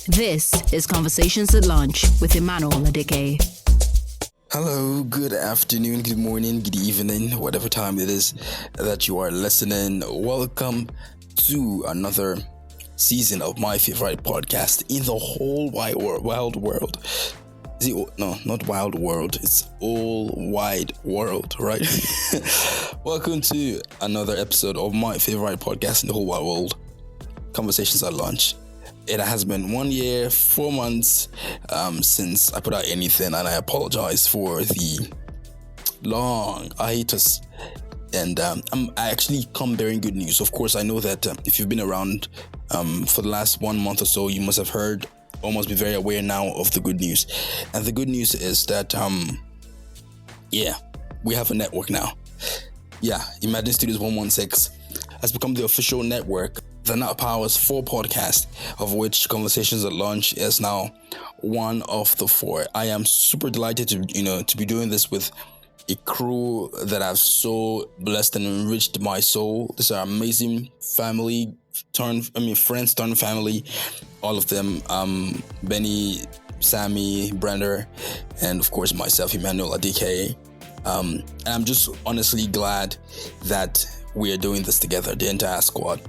This is Conversations at Lunch with Emmanuel Adekeye. Hello, good afternoon, good morning, good evening, whatever time it is that you are listening. Welcome to another season of my favorite podcast in the whole wild world. No, not wild world. It's all wide world, right? Welcome to another episode of my favorite podcast in the whole wide world, Conversations at Lunch. It has been 1 year, 4 months since I put out anything, and I apologize for the long hiatus. And I actually come bearing good news. Of course, I know that if you've been around for the last 1 month or so, you must have heard or must be very aware now of the good news. And the good news is that, we have a network now. Imagine Studios 116 has become the official network that now powers 4 podcasts, of which Conversations at Lunch is now one of the 4. I am super delighted to be doing this with a crew that have so blessed and enriched my soul. These are amazing friends turned family. All of them, Benny, Sammy, Brander, and of course myself, Emmanuel Adekeye. And I'm just honestly glad that we are doing this together, the entire squad.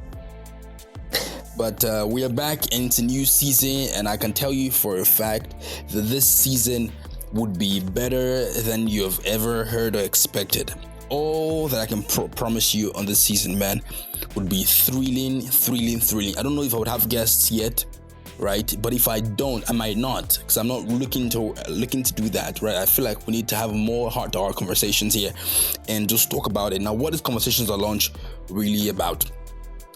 But we are back into new season, and I can tell you for a fact that this season would be better than you have ever heard or expected. All that I can promise you on this season, man, would be thrilling. I don't know if I would have guests yet, right? But if I don't, I might not, because I'm not looking to do that, right? I feel like we need to have more heart-to-heart conversations here and just talk about it. Now, what is Conversations at Lunch really about?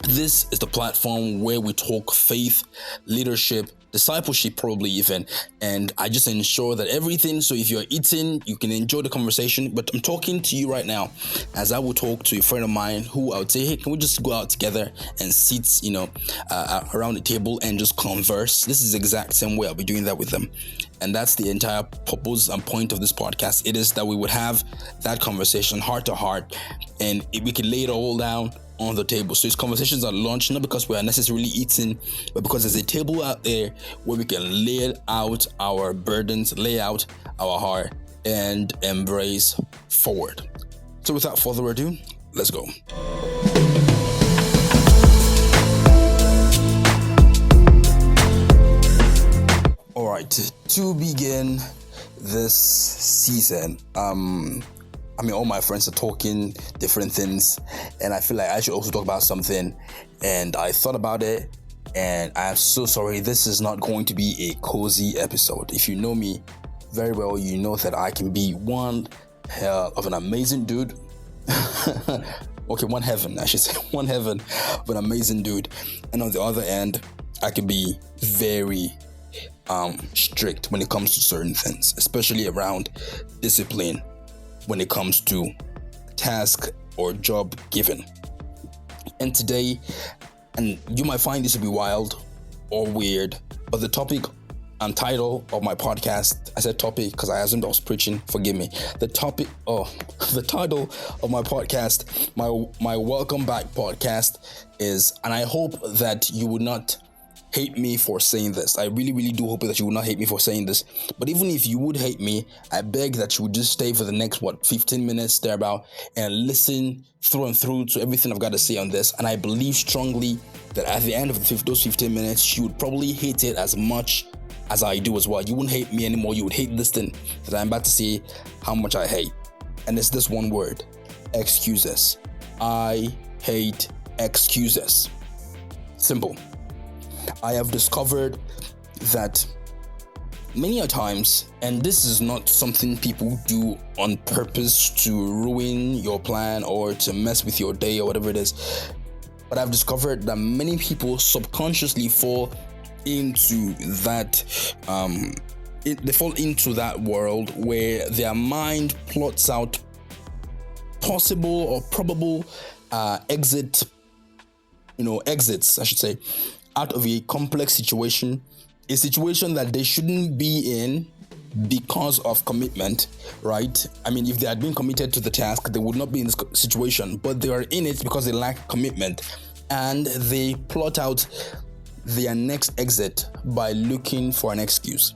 This is the platform where we talk faith, leadership, discipleship, probably even, and I just ensure that everything. So if you're eating, you can enjoy the conversation. But I'm talking to you right now as I will talk to a friend of mine who I would say, hey, can we just go out together and sit, around the table and just converse? This is the exact same way I'll be doing that with them. And that's the entire purpose and point of this podcast. It is that we would have that conversation heart to heart, and we can lay it all down on the table. So it's Conversations at Lunch, not because we are necessarily eating, but because there's a table out there where we can lay out our burdens, lay out our heart, and embrace forward. So without further ado, let's go. All right, to begin this season, all my friends are talking different things, and I feel like I should also talk about something. And I thought about it, and I'm so sorry. This is not going to be a cozy episode. If you know me very well, you know that I can be one hell of an amazing dude. Okay, one heaven of an amazing dude. And on the other end, I can be very strict when it comes to certain things, especially around discipline when it comes to task or job given. And today, and you might find this to be wild or weird, but the topic and title of my podcast, I said topic because I assumed I was preaching, forgive me. The title of my podcast, my welcome back podcast is, and I hope that you would not hate me for saying this. I really do hope that you will not hate me for saying this. But even if you would hate me, I beg that you would just stay for the next 15 minutes thereabout and listen through and through to everything I've got to say on this. And I believe strongly that at the end of those 15 minutes, you would probably hate it as much as I do as well. You wouldn't hate me anymore. You would hate this thing that I'm about to say how much I hate. And it's this one word: excuses. I hate excuses. Simple. I have discovered that many a times, and this is not something people do on purpose to ruin your plan or to mess with your day or whatever it is, but I've discovered that many people subconsciously fall into that they fall into that world where their mind plots out possible or probable exits, I should say, out of a complex situation, a situation that they shouldn't be in because of commitment, right? I mean, if they had been committed to the task, they would not be in this situation, but they are in it because they lack commitment, and they plot out their next exit by looking for an excuse.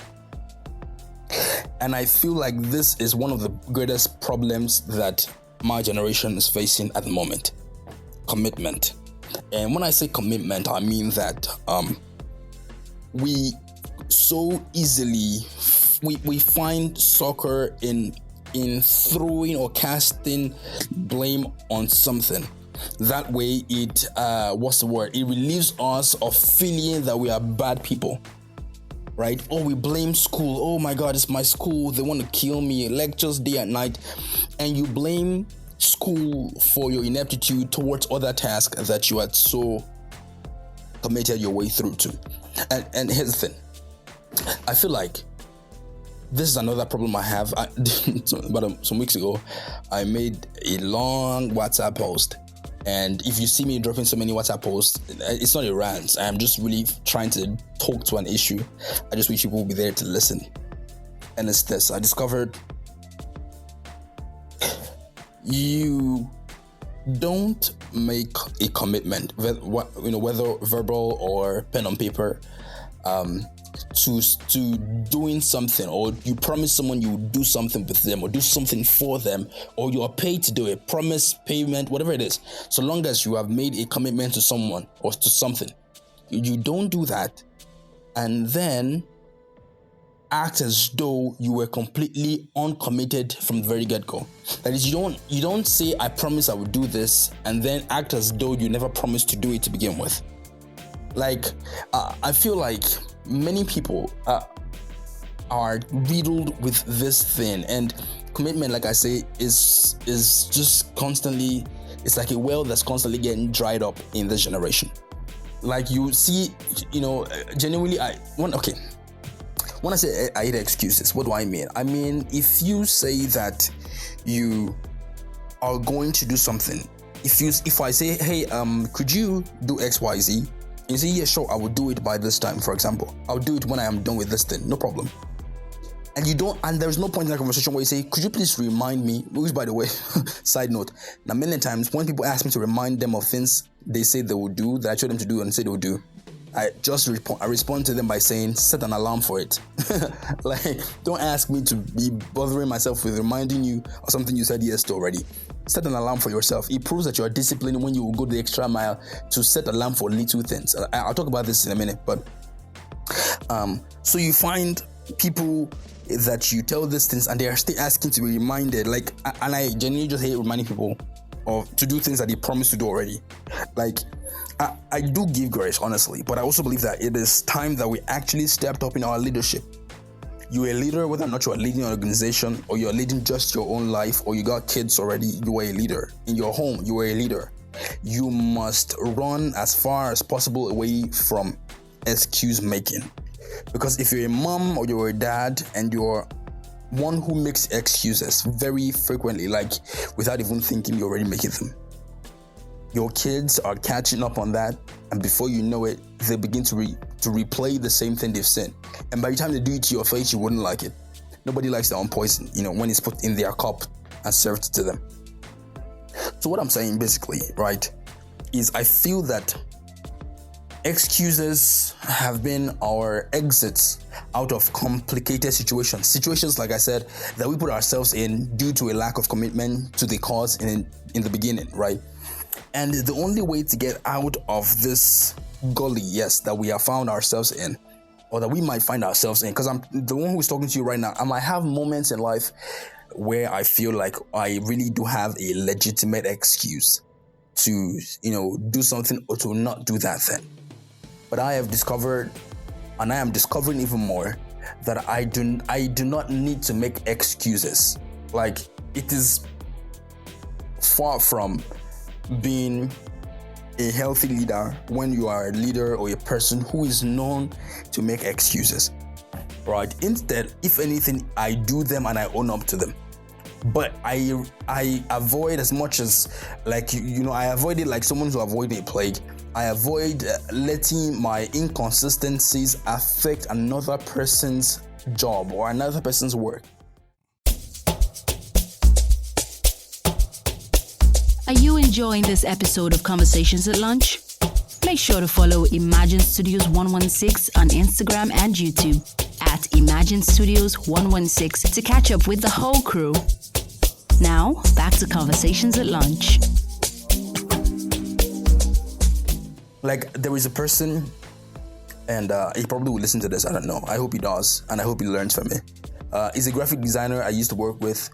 And I feel like this is one of the greatest problems that my generation is facing at the moment. Commitment. And when I say commitment, I mean that we so easily we find soccer in throwing or casting blame on something. That way it it relieves us of feeling that we are bad people, right? Or we blame school. Oh my God, it's my school, they want to kill me, lectures day and night. And you blame school for your ineptitude towards other tasks that you had so committed your way through to. And here's the thing, I feel like this is another problem I have. About some weeks ago, I made a long WhatsApp post. And if you see me dropping so many WhatsApp posts, it's not a rant. I'm just really trying to talk to an issue. I just wish people would be there to listen. And it's this. I discovered you don't make a commitment, whether verbal or pen on paper, to doing something, or you promise someone you will do something with them or do something for them, or you are paid to do it, promise, payment, whatever it is. So long as you have made a commitment to someone or to something, you don't do that and then act as though you were completely uncommitted from the very get-go. That is, you don't say I promise I will do this and then act as though you never promised to do it to begin with. Like, I feel like many people are riddled with this thing, and commitment, like I say, is just constantly, it's like a well that's constantly getting dried up in this generation. Like you see, genuinely, when I say I hate excuses, what do I mean? I mean, if you say that you are going to do something, if I say, hey, could you do XYZ? And you say, yeah, sure, I will do it by this time, for example. I'll do it when I am done with this thing, no problem. And there's no point in that conversation where you say, could you please remind me, which, by the way, side note, now many times when people ask me to remind them of things they say they will do, that I told them to do and say they will do, I respond to them by saying, set an alarm for it. Like, don't ask me to be bothering myself with reminding you of something you said yes to already. Set an alarm for yourself. It proves that you are disciplined when you will go the extra mile to set an alarm for little things. I'll talk about this in a minute, but so you find people that you tell these things and they are still asking to be reminded. Like, and I genuinely just hate reminding people to do things that they promised to do already. Like, I do give grace, honestly, but I also believe that it is time that we actually stepped up in our leadership. You're a leader, whether or not you're leading an organization or you're leading just your own life or you got kids already, you are a leader. In your home, you are a leader. You must run as far as possible away from excuse making. Because if you're a mom or you're a dad and you're one who makes excuses very frequently, like without even thinking, you're already making them. Your kids are catching up on that, and before you know it, they begin to replay the same thing they've seen. And by the time they do it to your face, you wouldn't like it. Nobody likes their own poison, when it's put in their cup and served to them. So what I'm saying basically, right, is I feel that excuses have been our exits out of complicated situations. Situations, like I said, that we put ourselves in due to a lack of commitment to the cause in the beginning, right? And the only way to get out of this gully, yes, that we have found ourselves in, or that we might find ourselves in, because I'm the one who's talking to you right now, I might have moments in life where I feel like I really do have a legitimate excuse to, do something or to not do that thing. But I have discovered, and I am discovering even more, that I do not need to make excuses. Like, it is far from being a healthy leader when you are a leader or a person who is known to make excuses, right? Instead, if anything, I do them and I own up to them. But I avoid as much as, like, I avoid it like someone who avoids a plague. I avoid letting my inconsistencies affect another person's job or another person's work. Are you enjoying this episode of Conversations at Lunch? Make Make sure to follow Imagine Studios 116 on Instagram and YouTube at Imagine Studios 116 to catch up with the whole crew. Now, back to Conversations at Lunch. Like, there is a person, and he probably will listen to this, I don't know. I hope he does, and I hope he learns from it. He's a graphic designer I used to work with,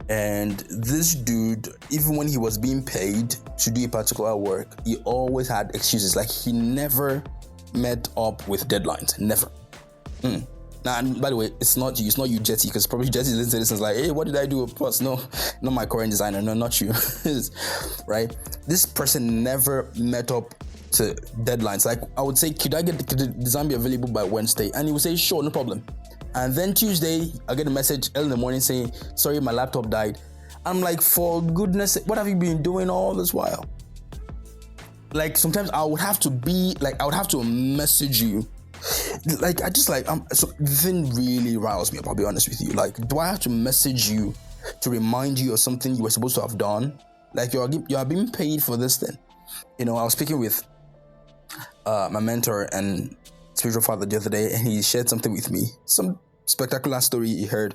and this dude, even when he was being paid to do a particular work, he always had excuses. Like, he never met up with deadlines. Never. Now, and by the way, it's not you, Jetty, because probably Jetty listens to this and is like, hey, what did I do? Plus, no, not my current designer. No, not you. Right? This person never met up to deadlines. Like, I would say, could the design be available by Wednesday? And he would say, sure, no problem. And then Tuesday, I get a message early in the morning saying, sorry, my laptop died. I'm like, for goodness sake, what have you been doing all this while? Like, sometimes I would have to message you. Like, so the thing really riles me up, I'll be honest with you. Like, do I have to message you to remind you of something you were supposed to have done? Like, you are being paid for this thing. You know, I was speaking with my mentor and spiritual father the other day, and he shared something with me, some spectacular story he heard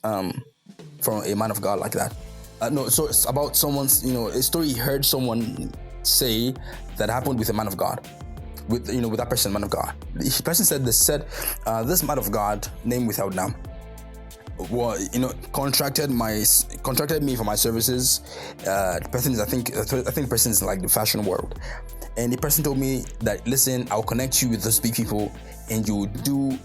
from a man of God like that. So it's about someone's, a story he heard someone say that happened with a man of God. With that person, man of God. The person said this man of God, name without now, contracted me for my services. The person is, I think the person is like the fashion world. And the person told me that, listen, I'll connect you with those big people, and you do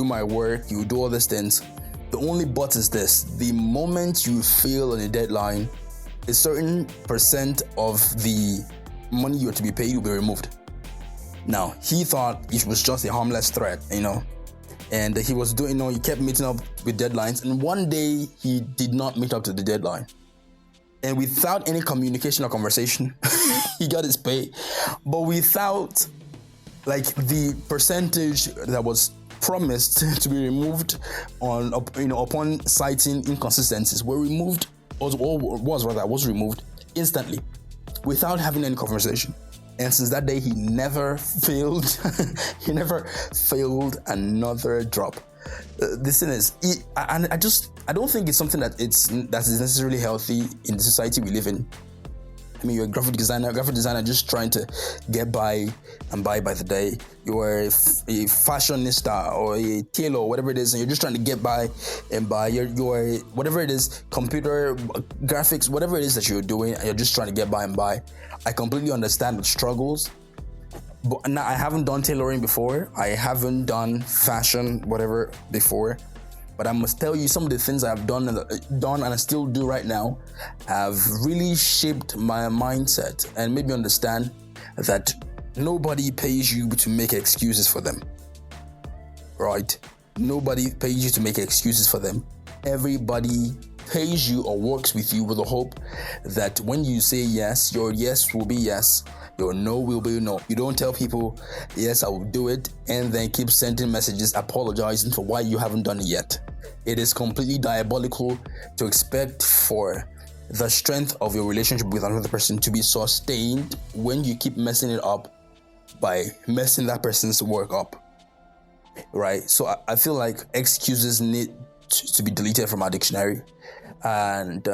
my work, you do all these things. The only but is this: the moment you fail on a deadline, a certain percent of the money you're to be paid will be removed. Now, he thought it was just a harmless threat, and he was doing, he kept meeting up with deadlines, and one day he did not meet up to the deadline. And without any communication or conversation, he got his pay, but without the percentage that was promised to be removed upon citing inconsistencies was removed instantly without having any conversation. And since that day, he never failed. He never failed another drop. This thing is, I don't think it's something that is necessarily healthy in the society we live in. I mean, you're a graphic designer just trying to get by and buy by the day. You're a fashionista or a tailor or whatever it is, and you're just trying to get by and buy. You're whatever it is, computer, graphics, whatever it is that you're doing, and you're just trying to get by and buy. I completely understand the struggles. But now, I haven't done tailoring before. I haven't done fashion, whatever, before. But I must tell you, some of the things I've done and I still do right now have really shaped my mindset and made me understand that nobody pays you to make excuses for them. Right? Nobody pays you to make excuses for them. Everybody pays you or works with you with the hope that when you say yes, your yes will be yes, your no will be no. You don't tell people, yes, I will do it, and then keep sending messages apologizing for why you haven't done it yet. It is completely diabolical to expect for the strength of your relationship with another person to be sustained when you keep messing it up by messing that person's work up. Right? So I feel like excuses need to be deleted from our dictionary. And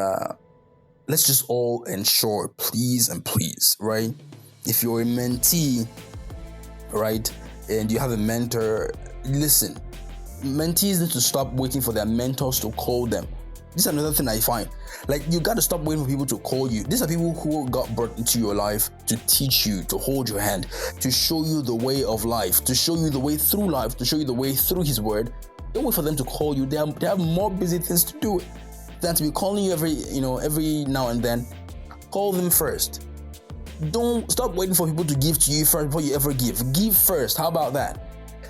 let's just all ensure, please and please, right? If you're a mentee, right, and you have a mentor, listen, mentees need to stop waiting for their mentors to call them. This is another thing I find. Like, you got to stop waiting for people to call you. These are people who got brought into your life to teach you, to hold your hand, to show you the way of life, to show you the way through life, to show you the way through His Word. Don't wait for them to call you. They have more busy things to do than to be calling you every now and then. Call them first. Don't stop waiting for people to give to you first before you ever give. Give first. How about that?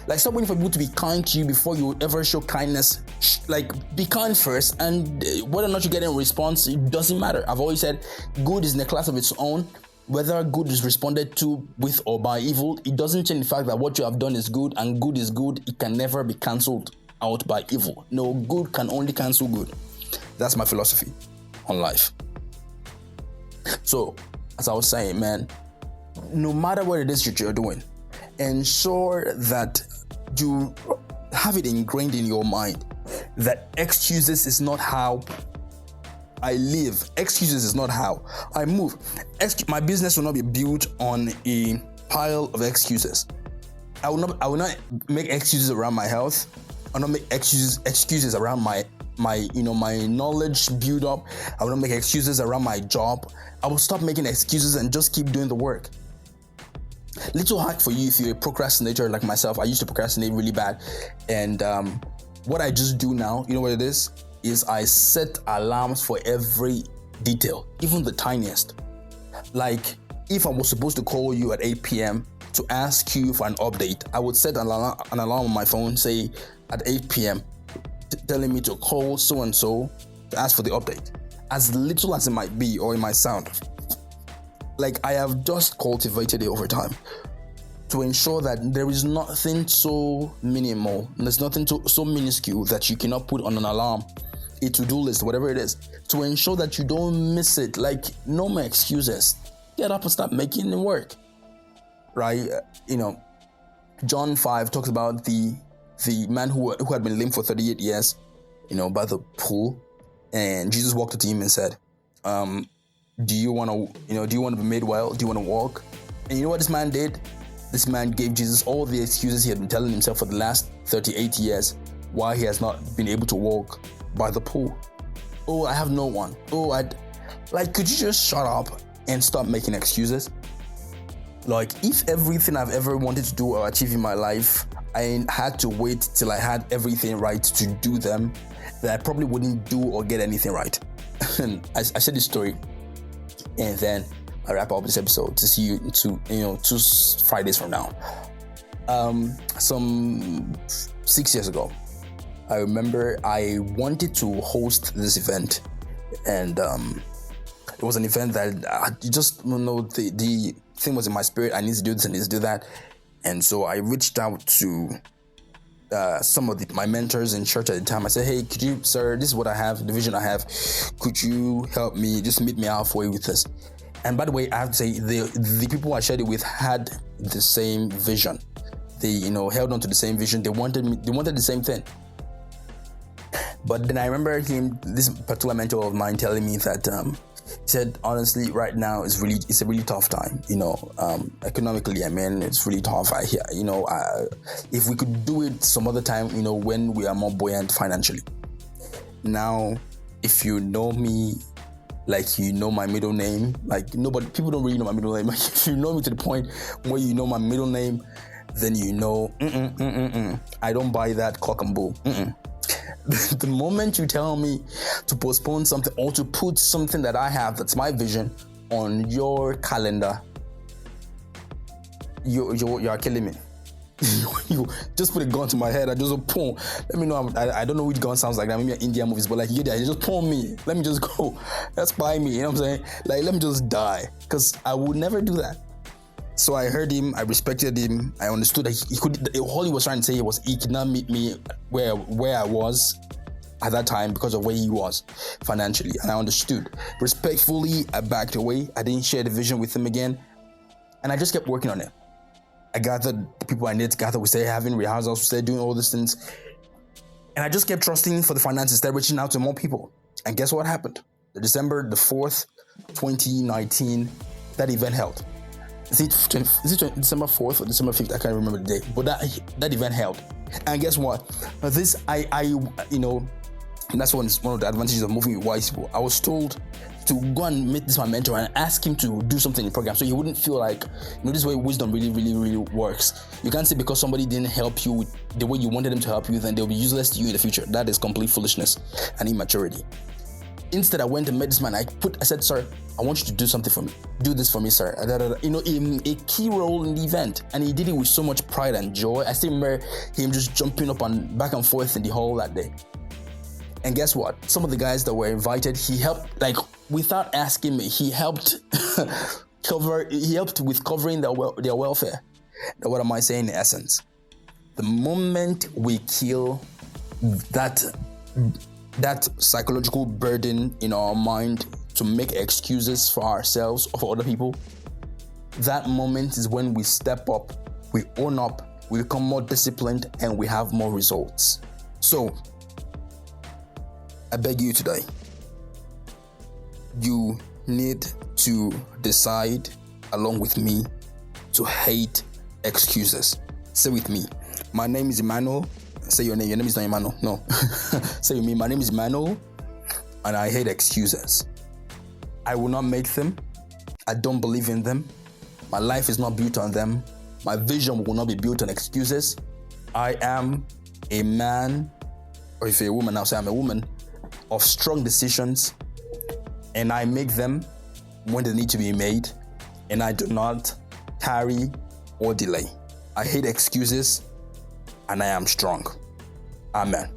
Like, stop waiting for people to be kind to you before you ever show kindness. Like, be kind first, and whether or not you get a response, it doesn't matter. I've always said good is in a class of its own. Whether good is responded to with or by evil, it doesn't change the fact that what you have done is good, and good is good. It can never be cancelled out by evil. No, good can only cancel good. That's my philosophy on life. So, as I was saying, man, no matter what it is that you're doing, ensure that you have it ingrained in your mind that excuses is not how I live. Excuses is not how I move. My business will not be built on a pile of excuses. I will not make excuses around my health. I will not make excuses around my knowledge build up. I will not make excuses around my job. I will stop making excuses and just keep doing the work. Little hack for you if you're a procrastinator like myself. I used to procrastinate really bad, and what I just do now, you know what it is I set alarms for every detail, even the tiniest. Like if I was supposed to call you at 8 p.m. to ask you for an update, I would set an alarm on my phone, say at 8 p.m. telling me to call so-and-so to ask for the update. As little as it might be or it might sound. Like I have just cultivated it over time to ensure that there is nothing so minimal, there's nothing so minuscule that you cannot put on an alarm, a to-do list, whatever it is, to ensure that you don't miss it. Like no more excuses. Get up and start making it work. Right? John 5 talks about the man who had been lame for 38 years, by the pool, and Jesus walked up to him and said, do you want to be made well? Do you want to walk? And you know what this man did? This man gave Jesus all the excuses he had been telling himself for the last 38 years why he has not been able to walk by the pool. Oh, I have no one. Oh, could you just shut up and stop making excuses? Like, if everything I've ever wanted to do or achieve in my life, I had to wait till I had everything right to do them, then I probably wouldn't do or get anything right. And I said this story, and then I wrap up this episode to see you in 2 Fridays from now. Some 6 years ago, I remember I wanted to host this event, and it was an event that the thing was in my spirit. I need to do this, I need to do that. And so I reached out to some of my mentors in church at the time. I said, hey, could you, sir, this is what I have, the vision I have. Could you help me, just meet me halfway with this? And by the way, I have to say, the people I shared it with had the same vision. They, held on to the same vision. They wanted the same thing. But then I remember this particular mentor of mine telling me that he said, honestly, right now it's a really tough time. Economically, it's really tough. If we could do it some other time, when we are more buoyant financially. Now, if you know me, like my middle name, people don't really know my middle name. If you know me to the point where you know my middle name, then I don't buy that cock and bull. The moment you tell me to postpone something or to put something that I have that's my vision on your calendar, you are killing me. You just put a gun to my head. I just pull. Let me know. I don't know which gun sounds like that. Maybe an Indian movies, but you just pull me. Let me just go. That's by me. You know what I'm saying? Let me just die, because I would never do that. So I heard him. I respected him. I understood that he could. All he was trying to say was he could not meet me where I was at that time because of where he was financially, and I understood. Respectfully, I backed away. I didn't share the vision with him again, and I just kept working on it. I gathered the people I needed to gather. We started having rehearsals. We started doing all these things. And I just kept trusting for the finances, started reaching out to more people. And guess what happened? December the 4th, 2019, that event held. Is it December 4th or December 5th? I can't remember the day. But that event held. And guess what? That's one of the advantages of moving with wise people. I was told to go and meet my mentor and ask him to do something in the program, so you wouldn't feel like, this way wisdom really, really, really works. You can't say because somebody didn't help you the way you wanted them to help you, then they'll be useless to you in the future. That is complete foolishness and immaturity. Instead, I went and met this man. I said, sir, I want you to do something for me. Do this for me, sir. A key role in the event. And he did it with so much pride and joy. I still remember him just jumping up and back and forth in the hall that day. And guess what? Some of the guys that were invited, he helped, without asking me, he helped with covering their welfare. Now, what am I saying in essence? The moment we kill that psychological burden in our mind to make excuses for ourselves or for other people, that moment is when we step up, we own up, we become more disciplined, and we have more results. So, I beg you today, you need to decide along with me to hate excuses. Say with me, my name is Emmanuel. Say your name is not Emmanuel. No. Say with me, my name is Emmanuel, and I hate excuses. I will not make them. I don't believe in them. My life is not built on them. My vision will not be built on excuses. I am a man, or if you're a woman, I'll say I'm a woman, of strong decisions, and I make them when they need to be made, and I do not tarry or delay. I hate excuses, and I am strong. Amen.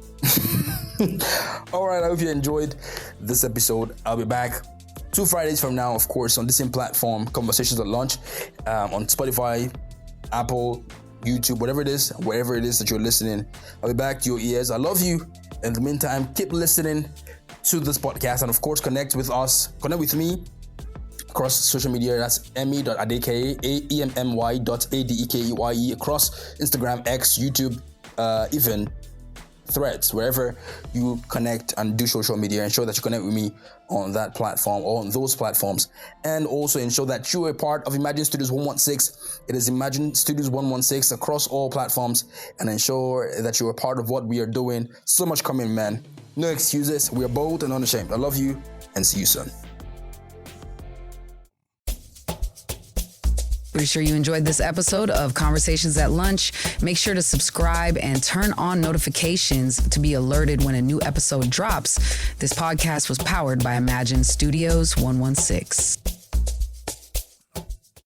All right, I hope you enjoyed this episode. I'll be back 2 Fridays from now, of course, on the same platform, Conversations at Lunch, on Spotify, Apple, YouTube, whatever it is, wherever it is that you're listening. I'll be back to your ears. I love you. In the meantime, keep listening to this podcast, and of course, connect with me across social media. That's Emmy.Adekeye, AEMMY.ADEKEYE, across Instagram, X, YouTube, even Threads, wherever you connect and do social media. Ensure that you connect with me on that platform or on those platforms, and also ensure that you are part of Imagine Studios 116. It is Imagine Studios 116 across all platforms, and ensure that you are part of what we are doing. So much coming, man. No excuses. We are bold and unashamed. I love you, and see you soon. Pretty sure you enjoyed this episode of Conversations at Lunch. Make sure to subscribe and turn on notifications to be alerted when a new episode drops. This podcast was powered by Imagine Studios 116.